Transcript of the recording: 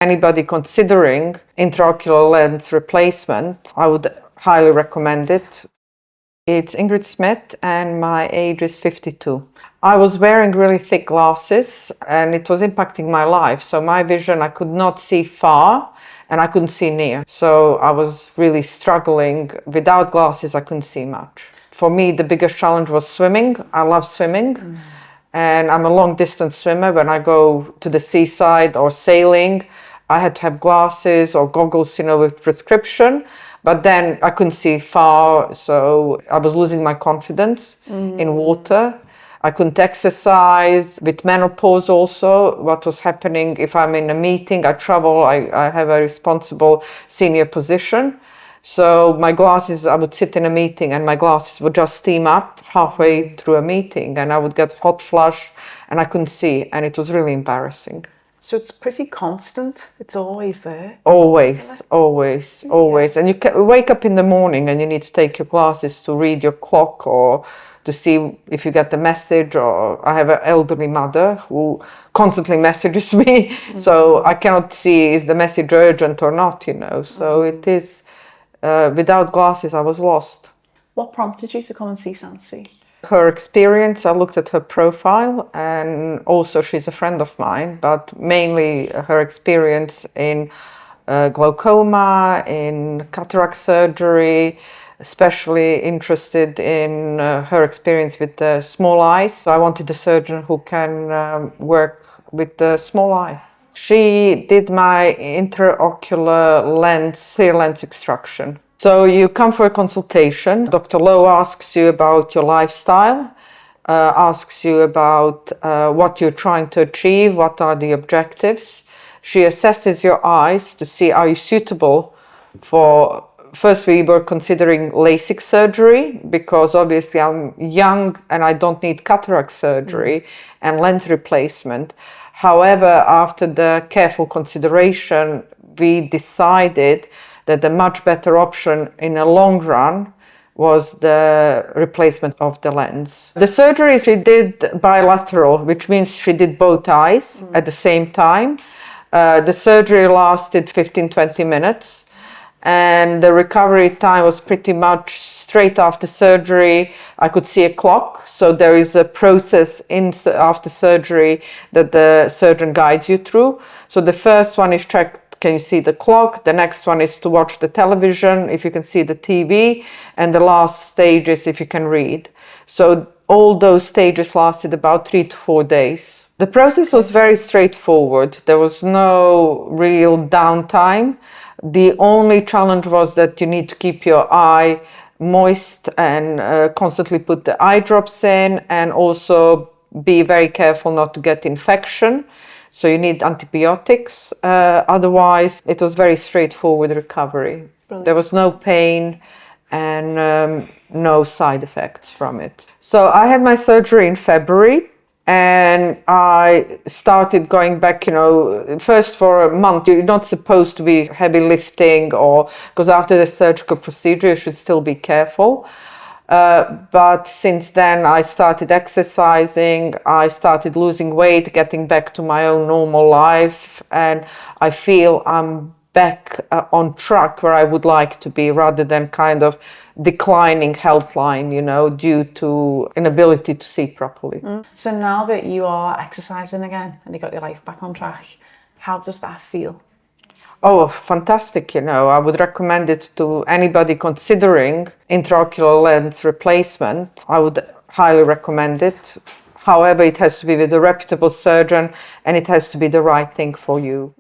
Anybody considering intraocular lens replacement, I would highly recommend it. It's Ingrid Smith and my age is 52. I was wearing really thick glasses and it was impacting my life. So my vision, I could not see far and I couldn't see near. So I was really struggling. Without glasses, I couldn't see much. For me, the biggest challenge was swimming. I love swimming. And I'm a long distance swimmer. When I go to the seaside or sailing, I had to have glasses or goggles, with prescription. But then I couldn't see far, so I was losing my confidence in water. I couldn't exercise. With menopause also, what was happening, if I'm in a meeting, I travel, I have a responsible senior position. So my glasses, I would sit in a meeting and my glasses would just steam up halfway through a meeting and I would get hot flush and I couldn't see, and it was really embarrassing. So it's pretty constant, it's always there? Always. And you can wake up in the morning and you need to take your glasses to read your clock or to see if you get the message. Or I have an elderly mother who constantly messages me, so I cannot see is the message urgent or not, So it is, without glasses I was lost. What prompted you to come and see Sancy? Her experience, I looked at her profile, and also she's a friend of mine, but mainly her experience in glaucoma, in cataract surgery, especially interested in her experience with the small eyes. So I wanted a surgeon who can work with the small eye. She did my intraocular lens, clear lens extraction. So you come for a consultation. Dr. Lowe asks you about your lifestyle, asks you about what you're trying to achieve, what are the objectives. She assesses your eyes to see are you suitable for, first we were considering LASIK surgery because obviously I'm young and I don't need cataract surgery and lens replacement. However, after the careful consideration, we decided that the much better option in the long run was the replacement of the lens. The surgery she did bilateral, which means she did both eyes at the same time. The surgery lasted 15-20 minutes and the recovery time was pretty much straight after surgery. I could see a clock, so there is a process after surgery that the surgeon guides you through. So the first one is checked, can you see the clock? The next one is to watch the television, if you can see the TV. And the last stage is if you can read. So all those stages lasted about 3 to 4 days. The process was very straightforward. There was no real downtime. The only challenge was that you need to keep your eye moist and constantly put the eye drops in, and also be very careful not to get infection. So you need antibiotics, otherwise it was very straightforward recovery. Brilliant. There was no pain and no side effects from it. So I had my surgery in February and I started going back, first for a month. You're not supposed to be heavy lifting because after the surgical procedure you should still be careful. But since then I started exercising, I started losing weight, getting back to my own normal life, and I feel I'm back on track where I would like to be, rather than kind of declining health line, due to inability to see properly. So now that you are exercising again and you got your life back on track, how does that feel? Oh, fantastic, I would recommend it to anybody considering intraocular lens replacement. I would highly recommend it. However, it has to be with a reputable surgeon and it has to be the right thing for you.